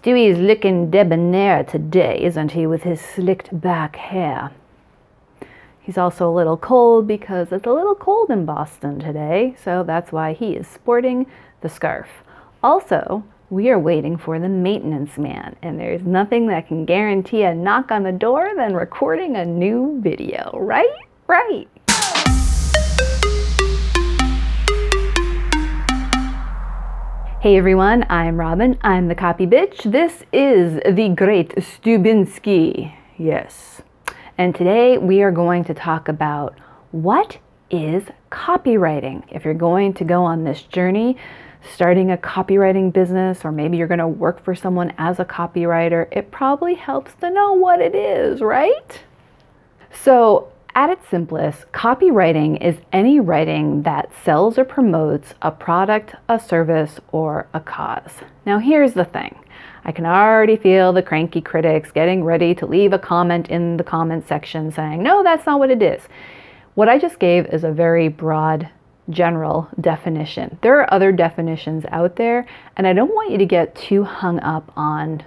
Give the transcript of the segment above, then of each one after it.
Stewie's looking debonair today, isn't he, with his slicked back hair? He's also a little cold because it's a little cold in Boston today, so that's why he is sporting the scarf. Also, we are waiting for the maintenance man, and there's nothing that can guarantee a knock on the door than recording a new video, right? Right. Hey everyone, I'm Robyn. I'm the copy bitch. This is the great Stubinsky. Yes. And today we are going to talk about what is copywriting. If you're going to go on this journey, starting a copywriting business, or maybe you're going to work for someone as a copywriter, it probably helps to know what it is, right? So, at its simplest, copywriting is any writing that sells or promotes a product, a service, or a cause. Now here's the thing. I can already feel the cranky critics getting ready to leave a comment in the comment section saying, no, that's not what it is. What I just gave is a very broad, general definition. There are other definitions out there, and I don't want you to get too hung up on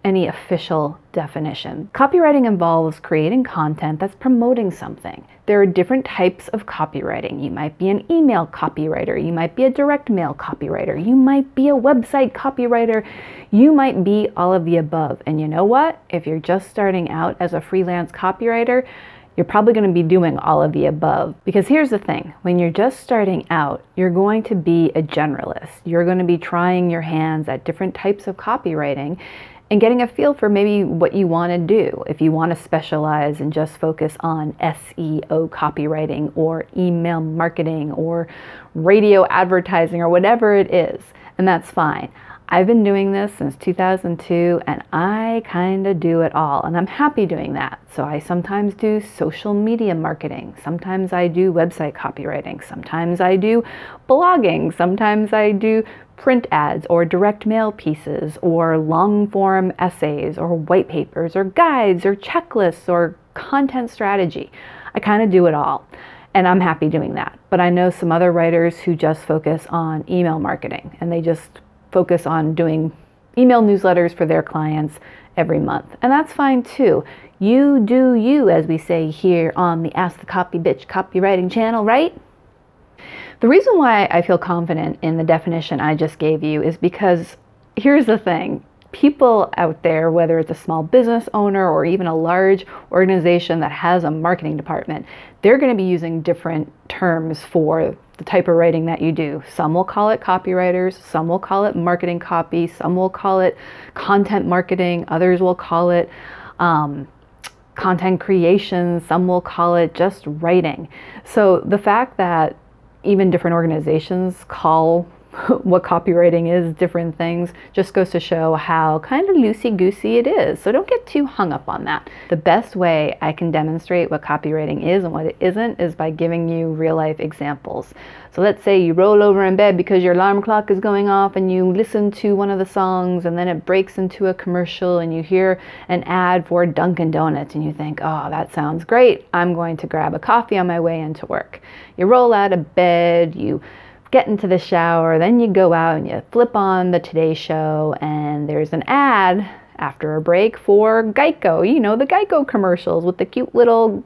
any official definition. Copywriting involves creating content that's promoting something. There are different types of copywriting. You might be an email copywriter. You might be a direct mail copywriter. You might be a website copywriter. You might be all of the above. And you know what? If you're just starting out as a freelance copywriter, you're probably going to be doing all of the above. Because here's the thing, when you're just starting out, you're going to be a generalist. You're going to be trying your hands at different types of copywriting and getting a feel for maybe what you want to do. If you want to specialize and just focus on SEO copywriting or email marketing or radio advertising or whatever it is, and that's fine. I've been doing this since 2002 and I kind of do it all, and I'm happy doing that. So I sometimes do social media marketing, sometimes I do website copywriting, sometimes I do blogging, sometimes I do print ads or direct mail pieces or long form essays or white papers or guides or checklists or content strategy. I kind of do it all, and I'm happy doing that. But I know some other writers who just focus on email marketing, and they just focus on doing email newsletters for their clients every month. And that's fine too. You do you, as we say here on the Ask the Copy Bitch copywriting channel, right? The reason why I feel confident in the definition I just gave you is because here's the thing. People out there, whether it's a small business owner or even a large organization that has a marketing department, they're going to be using different terms for the type of writing that you do. Some will call it copywriters, some will call it marketing copy, some will call it content marketing, others will call it content creation, some will call it just writing. So the fact that even different organizations call what copywriting is different things just goes to show how kind of loosey-goosey it is. So don't get too hung up on that. The best way I can demonstrate what copywriting is and what it isn't is by giving you real-life examples. So let's say you roll over in bed because your alarm clock is going off and you listen to one of the songs and then it breaks into a commercial and you hear an ad for Dunkin' Donuts and you think, oh, that sounds great. I'm going to grab a coffee on my way into work. You roll out of bed, you get into the shower, then you go out and you flip on the Today Show and there's an ad after a break for Geico. You know, the Geico commercials with the cute little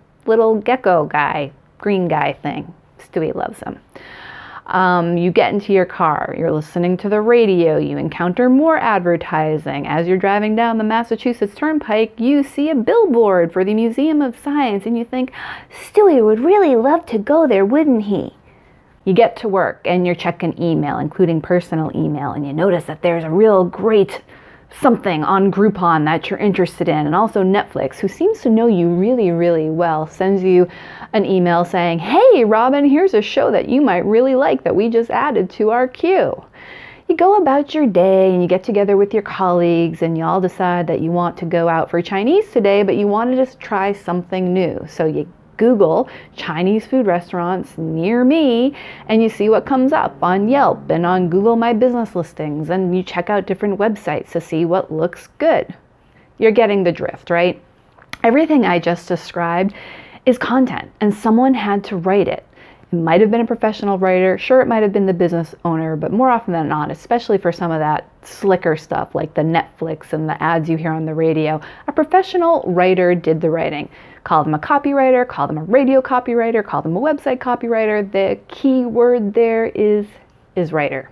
gecko guy, green guy thing. Stewie loves him. You get into your car, you're listening to the radio, you encounter more advertising. As you're driving down the Massachusetts Turnpike, you see a billboard for the Museum of Science and you think, Stewie would really love to go there, wouldn't he? You get to work and you're checking email, including personal email, and you notice that there's a real great something on Groupon that you're interested in. And also Netflix, who seems to know you really, really well, sends you an email saying, hey, Robyn, here's a show that you might really like that we just added to our queue. You go about your day and you get together with your colleagues and you all decide that you want to go out for Chinese today, but you want to just try something new. So you Google Chinese food restaurants near me and you see what comes up on Yelp and on Google My Business listings, and you check out different websites to see what looks good. You're getting the drift, right? Everything I just described is content and someone had to write it. It might have been a professional writer. Sure, it might have been the business owner, but more often than not, especially for some of that slicker stuff like the Netflix and the ads you hear on the radio, a professional writer did the writing. Call them a copywriter, call them a radio copywriter, call them a website copywriter. The key word there is writer.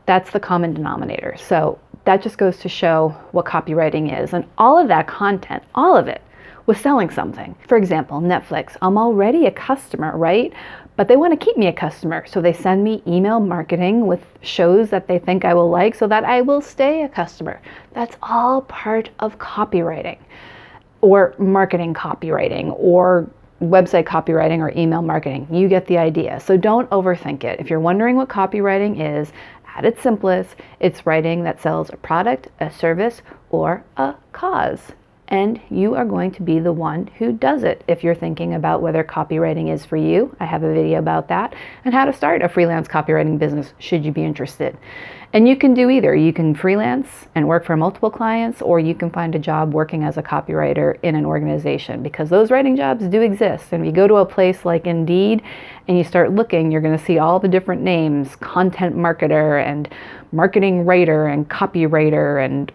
That's the common denominator. So that just goes to show what copywriting is. And all of that content, all of it, was selling something. For example, Netflix. I'm already a customer, right? But they want to keep me a customer. So they send me email marketing with shows that they think I will like so that I will stay a customer. That's all part of copywriting, or marketing copywriting, or website copywriting, or email marketing. You get the idea. So don't overthink it. If you're wondering what copywriting is, at its simplest, it's writing that sells a product, a service, or a cause. And you are going to be the one who does it. If you're thinking about whether copywriting is for you, I have a video about that, and how to start a freelance copywriting business should you be interested. And you can do either. You can freelance and work for multiple clients, or you can find a job working as a copywriter in an organization, because those writing jobs do exist. And if you go to a place like Indeed and you start looking, you're going to see all the different names: content marketer and marketing writer and copywriter, and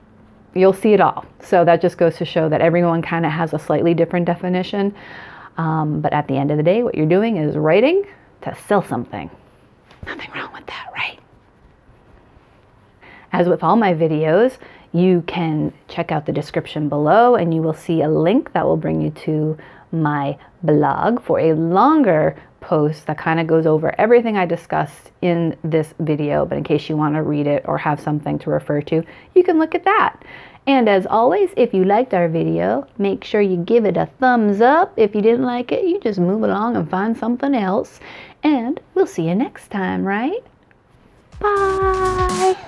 you'll see it all. So that just goes to show that everyone kind of has a slightly different definition. But at the end of the day, what you're doing is writing to sell something. Nothing wrong with that, right? As with all my videos, you can check out the description below and you will see a link that will bring you to my blog for a longer post that kind of goes over everything I discussed in this video. But in case you want to read it or have something to refer to, you can look at that. And as always, if you liked our video, make sure you give it a thumbs up. If you didn't like it, you just move along and find something else. And we'll see you next time, right? Bye.